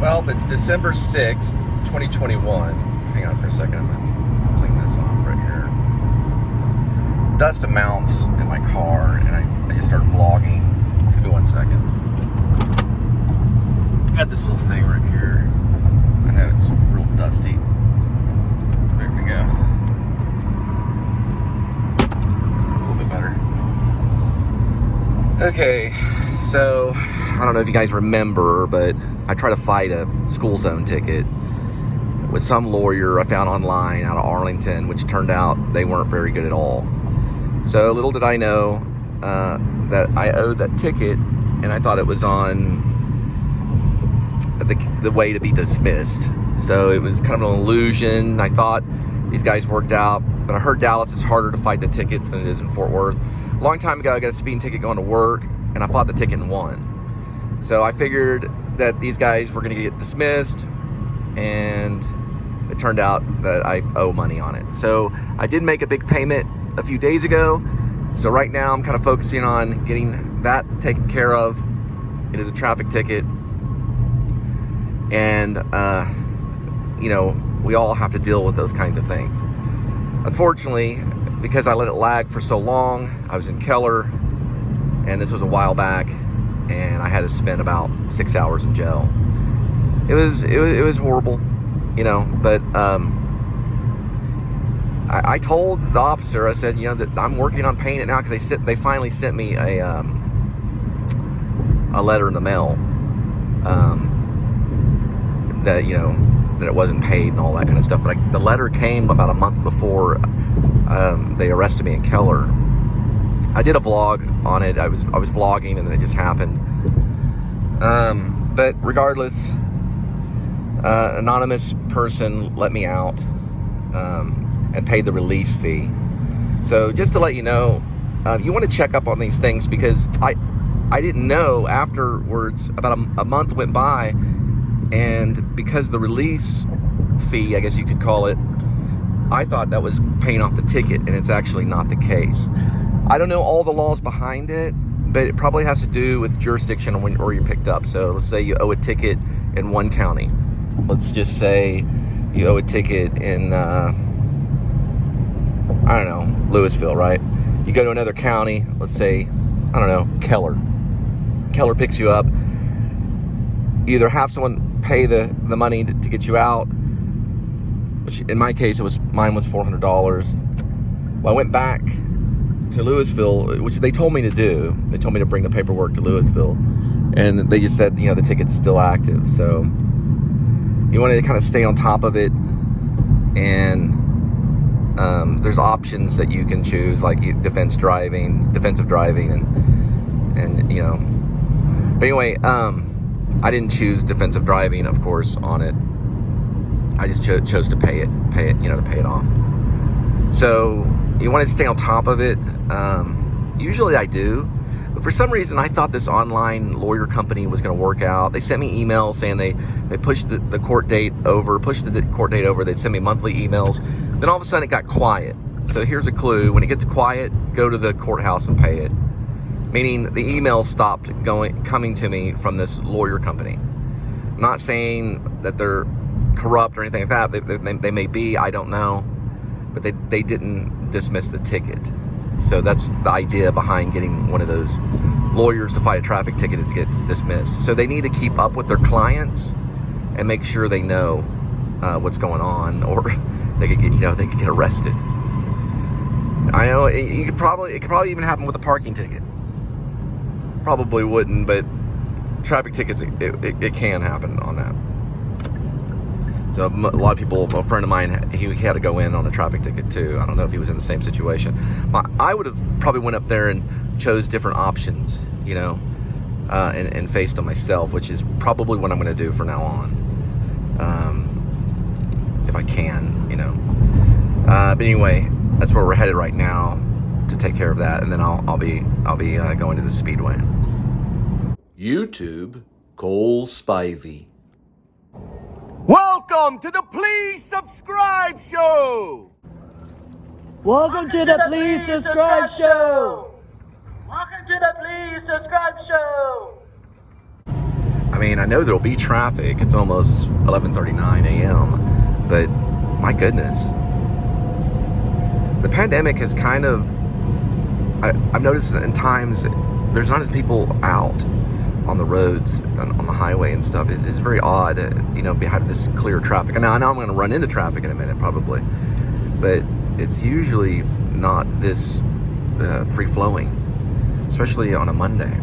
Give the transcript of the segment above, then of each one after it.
Well, it's December 6th, 2021. Hang on for a second, I'm gonna clean this off right here. Dust amounts in my car, and I just started vlogging. It's gonna be 1 second. I got this little thing right here. I know it's real dusty. There we go. It's a little bit better. Okay, so I don't know if you guys remember, but I tried to fight a school zone ticket with some lawyer I found online out of Arlington, which turned out they weren't very good at all. So little did I know that I owed that ticket, and I thought it was on the way to be dismissed. So it was kind of an illusion. I thought these guys worked out, but I heard Dallas is harder to fight the tickets than it is in Fort Worth. A long time ago, I got a speeding ticket going to work, and I fought the ticket and won. So I figured that these guys were going to get dismissed, and it turned out that I owe money on it. So I did make a big payment a few days ago. So right now I'm kind of focusing on getting that taken care of. It is a traffic ticket, and you know, we all have to deal with those kinds of things. Unfortunately, because I let it lag for so long, I was in Keller, and this was a while back, and I had to spend about 6 hours in jail. It was horrible, you know, but I told the officer, I said, you know, that I'm working on paying it now, because they finally sent me a letter in the mail that, you know, that it wasn't paid and all that kind of stuff. But the letter came about a month before they arrested me in Keller. I did a vlog on it. I was vlogging, and then it just happened. But regardless, anonymous person let me out and paid the release fee. So just to let you know, you want to check up on these things, because I didn't know afterwards. About a month went by, and because the release fee, I guess you could call it, I thought that was paying off the ticket, and it's actually not the case. I don't know all the laws behind it, but it probably has to do with jurisdiction on where you're picked up. So let's say you owe a ticket in one county. Let's just say you owe a ticket in, I don't know, Louisville, right? You go to another county, let's say, I don't know, Keller. Keller picks you up. You either have someone pay the money to get you out, which in my case, mine was $400. Well, I went back to Louisville, which they told me to do. They told me to bring the paperwork to Louisville, and they just said, you know, the ticket's still active. So you want to kind of stay on top of it, and there's options that you can choose, like defensive driving, and you know. But anyway, I didn't choose defensive driving, of course, on it. I just chose to pay it, you know, to pay it off. So you want to stay on top of it. Usually I do, but for some reason I thought this online lawyer company was going to work out. They sent me emails saying they pushed the court date over. They'd send me monthly emails. Then all of a sudden it got quiet. So here's a clue: when it gets quiet, go to the courthouse and pay it. Meaning the emails stopped coming to me from this lawyer company. I'm not saying that they're corrupt or anything like that. They may be, I don't know, but they didn't dismiss the ticket. So that's the idea behind getting one of those lawyers to fight a traffic ticket, is to get dismissed. So they need to keep up with their clients and make sure they know what's going on, or they could get arrested. I know it could probably even happen with a parking ticket. Probably wouldn't, but traffic tickets, it can happen on that. So a lot of people, a friend of mine, he had to go in on a traffic ticket too. I don't know if he was in the same situation. I would have probably went up there and chose different options, you know, and faced them myself, which is probably what I'm going to do from now on, if I can, you know. But anyway, that's where we're headed right now, to take care of that, and then I'll be going to the Speedway. YouTube, Cole Spivey. Welcome to the Please Subscribe Show! Welcome to the Please Subscribe Show! Welcome to the Please Subscribe Show! I'm mean, I know there'll be traffic. It's almost 11:39 a.m., but my goodness. The pandemic has kind of, I've noticed in times there's not as people out on the roads, on the highway and stuff. It is very odd, behind this clear traffic. And I know I'm going to run into traffic in a minute, probably, but it's usually not this free-flowing, especially on a Monday.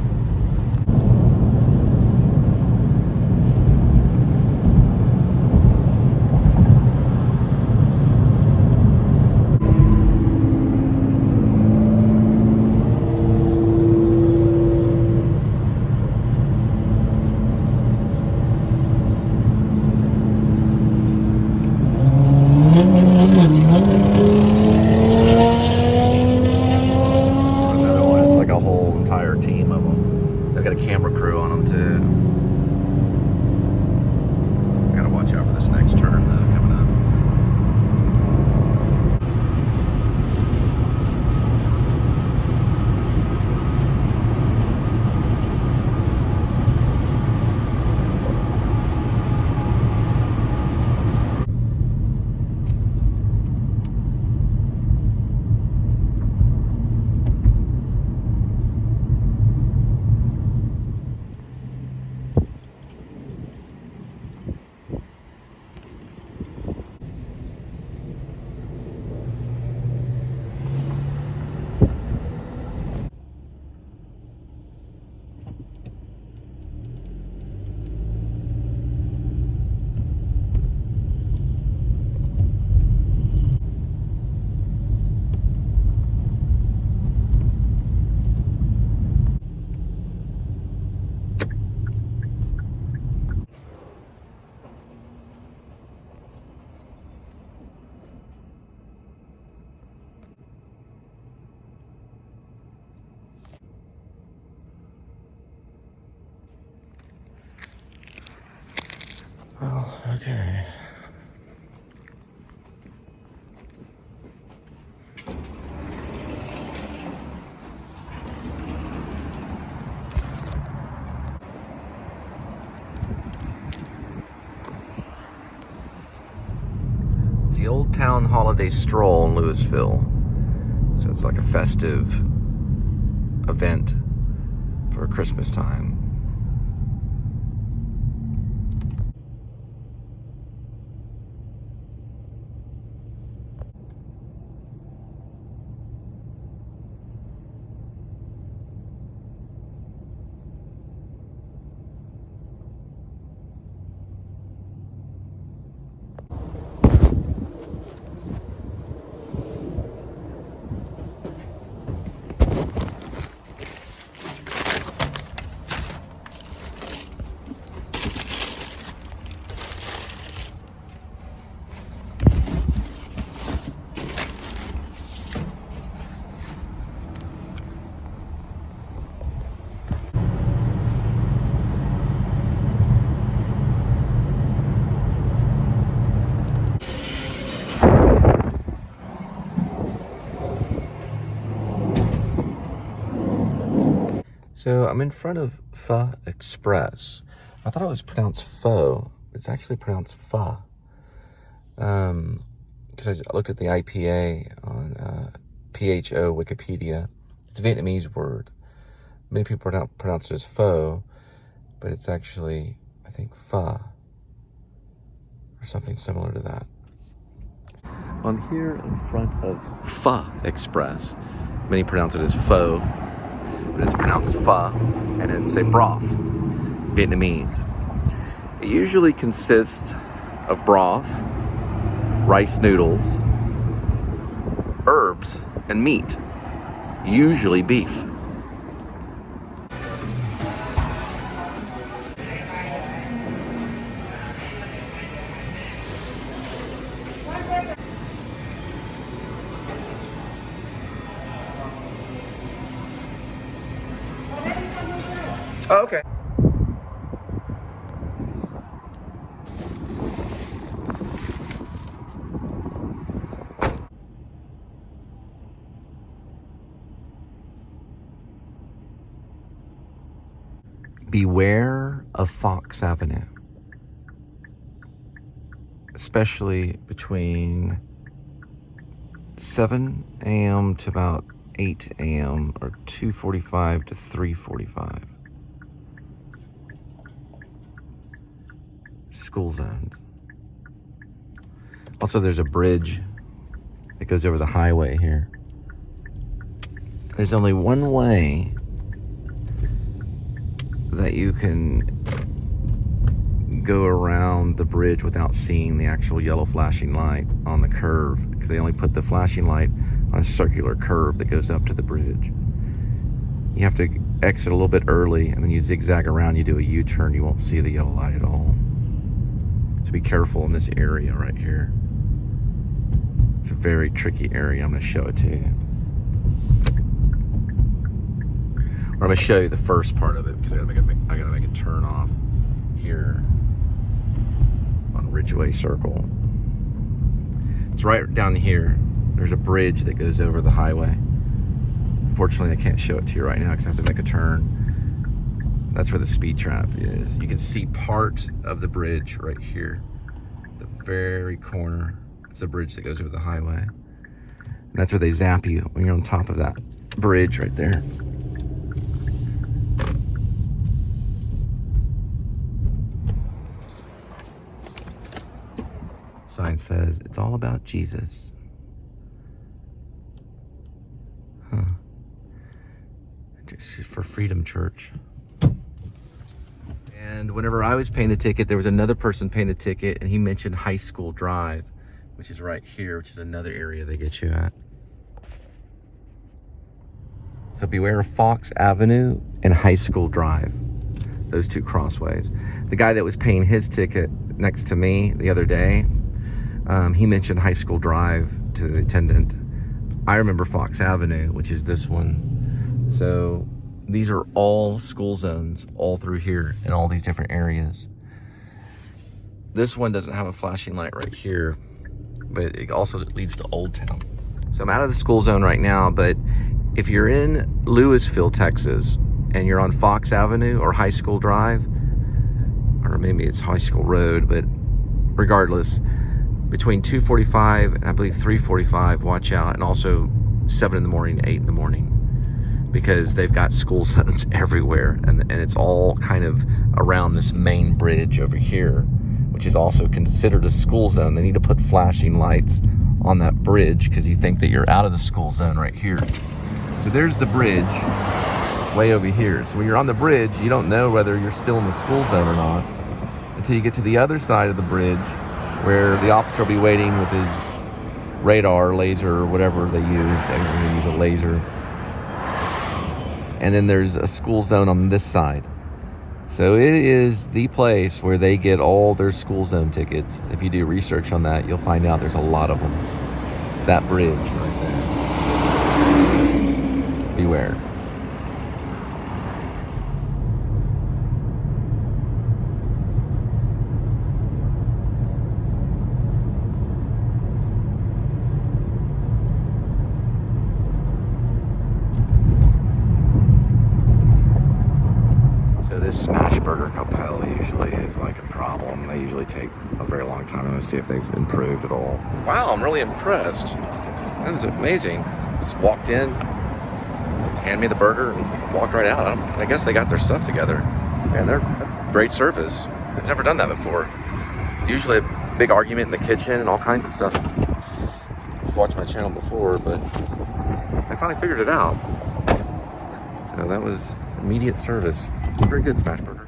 Team of them. They've got a camera crew on them too. I gotta watch out for this next turn though coming up. Oh, okay. It's the Old Town Holiday Stroll in Louisville. So it's like a festive event for Christmas time. So I'm in front of Pho Express. I thought it was pronounced pho. It's actually pronounced pho. Because I looked at the IPA on PHO Wikipedia. It's a Vietnamese word. Many people pronounce it as pho, but it's actually, I think, pho. Or something similar to that. I'm here in front of Pho Express. Many pronounce it as pho, but it's pronounced pho, and it's a broth, Vietnamese. It usually consists of broth, rice noodles, herbs, and meat, usually beef. Oh, okay. Beware of Fox Avenue, especially between 7 a.m. to about 8 a.m. or 2:45 to 3:45. School zones. Also, there's a bridge that goes over the highway here. There's only one way that you can go around the bridge without seeing the actual yellow flashing light on the curve, because they only put the flashing light on a circular curve that goes up to the bridge. You have to exit a little bit early, and then you zigzag around, you do a U-turn, you won't see the yellow light at all. So be careful in this area right here. It's a very tricky area. I'm going to show it to you. Or I'm going to show you the first part of it, because I gotta make a turn off here on Ridgeway Circle. It's right down here. There's a bridge that goes over the highway. Unfortunately, I can't show it to you right now because I have to make a turn. That's where the speed trap is. You can see part of the bridge right here. The very corner. It's the bridge that goes over the highway. And that's where they zap you when you're on top of that bridge right there. Sign says, it's all about Jesus. Huh. Just for Freedom Church. And whenever I was paying the ticket, there was another person paying the ticket, and he mentioned High School Drive, which is right here, which is another area they get you at. So beware of Fox Avenue and High School Drive, those two crossways. The guy that was paying his ticket next to me the other day, he mentioned High School Drive to the attendant. I remember Fox Avenue, which is this one. So these are all school zones all through here in all these different areas. This one doesn't have a flashing light right here, but it also leads to Old Town. So I'm out of the school zone right now, but if you're in Louisville, Texas, and you're on Fox Avenue or High School Drive, or maybe it's High School Road, but regardless, between 2:45 and I believe 3:45, watch out, and also 7 in the morning, 8 in the morning, because they've got school zones everywhere, and it's all kind of around this main bridge over here, which is also considered a school zone. They need to put flashing lights on that bridge because you think that you're out of the school zone right here. So there's the bridge way over here. So when you're on the bridge, you don't know whether you're still in the school zone or not until you get to the other side of the bridge, where the officer will be waiting with his radar, laser, or whatever they use. They're going to use a laser. And then there's a school zone on this side. So it is the place where they get all their school zone tickets. If you do research on that, you'll find out there's a lot of them. It's that bridge right there. Beware. This smash burger compel usually is like a problem. They usually take a very long time. I'm gonna see if they've improved at all. Wow, I'm really impressed. That was amazing. Just walked in, just handed me the burger and walked right out. I guess they got their stuff together. And that's great service. I've never done that before. Usually a big argument in the kitchen and all kinds of stuff. You've watched my channel before, but I finally figured it out. So that was immediate service. Very good smash burger.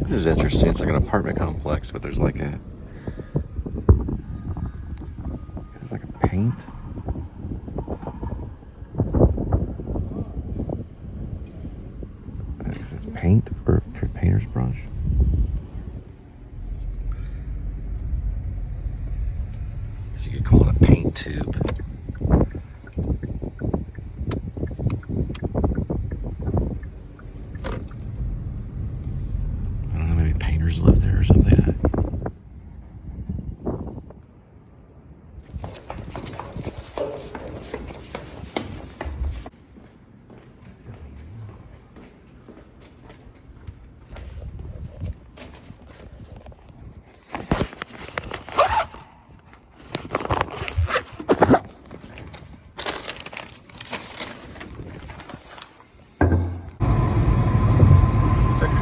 This is interesting. It's like an apartment complex, but there's like a paint. Is this paint or painter's brush? So you could call it a paint tube.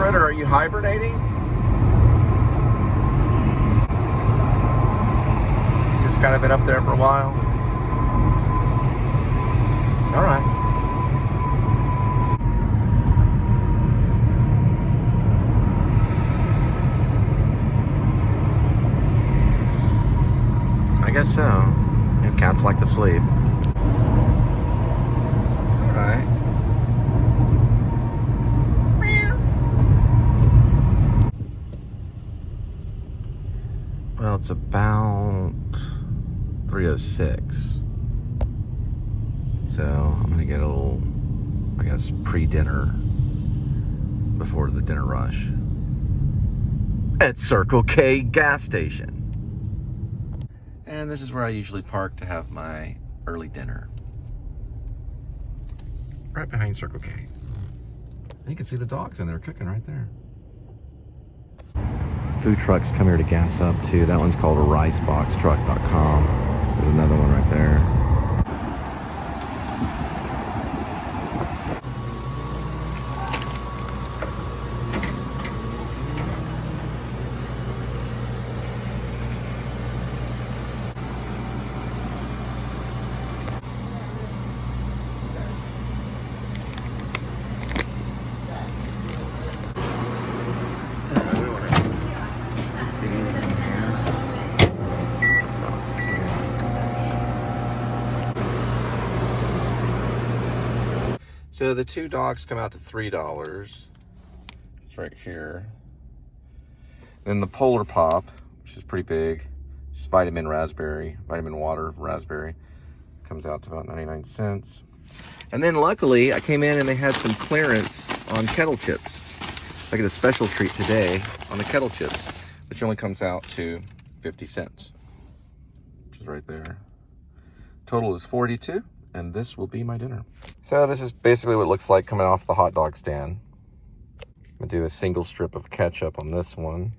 Alfred, or are you hibernating? You just kind of been up there for a while? All right. I guess so. You know, cats like to sleep. All right. Well, it's about 3:06. So I'm gonna get a little, I guess, pre-dinner before the dinner rush at Circle K gas station. And this is where I usually park to have my early dinner. Right behind Circle K. And you can see the dogs in there cooking right there. Food trucks come here to gas up too. That one's called a riceboxtruck.com. There's another one right there. So the two dogs come out to $3. It's right here. Then the Polar Pop, which is pretty big, just vitamin water raspberry, comes out to about 99 cents. And then luckily I came in and they had some clearance on kettle chips. I get a special treat today on the kettle chips, which only comes out to 50 cents, which is right there. Total is 42. And this will be my dinner. So this is basically what it looks like coming off the hot dog stand. I'm gonna do a single strip of ketchup on this one.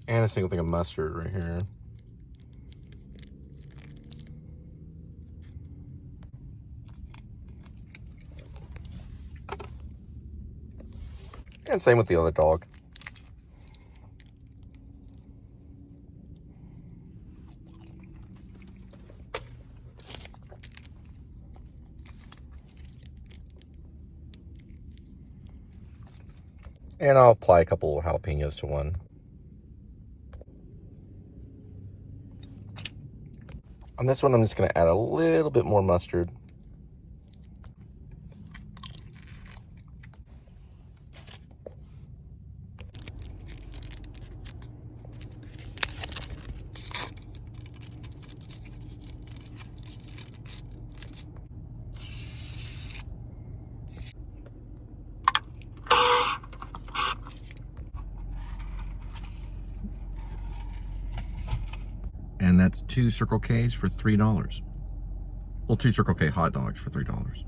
And a single thing of mustard right here. And same with the other dog. And I'll apply a couple of jalapenos to one. On this one, I'm just going to add a little bit more mustard. And that's 2 Circle K's for $3. Well, 2 Circle K hot dogs for $3.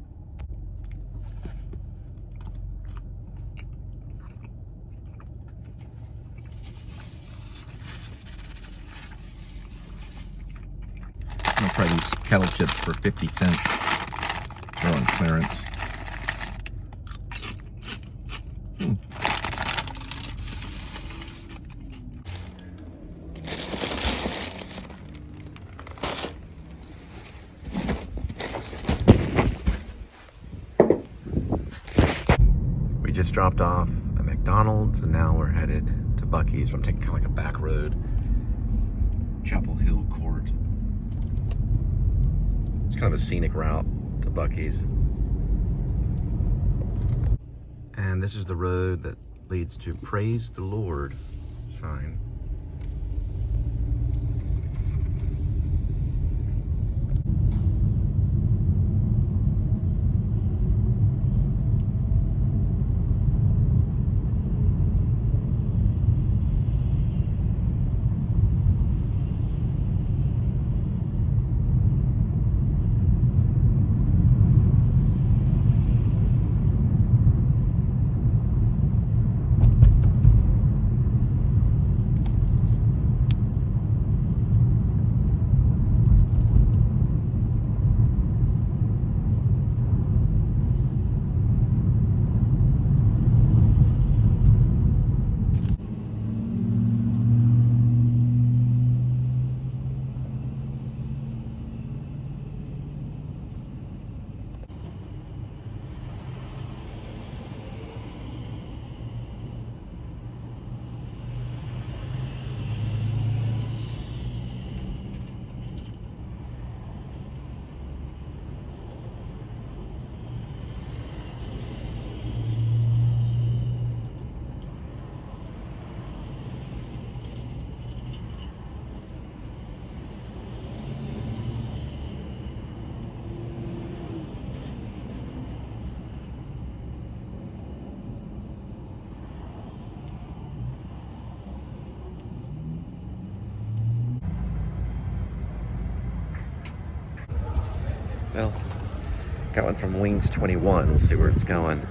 I'll try these kettle chips for 50 cents. They're on clearance. Just dropped off at McDonald's and now we're headed to Buc-ee's. I'm taking kind of like a back road. Chapel Hill Court. It's kind of a scenic route to Buc-ee's. And this is the road that leads to Praise the Lord sign. Well, got one from Wings 21. We'll see where it's going.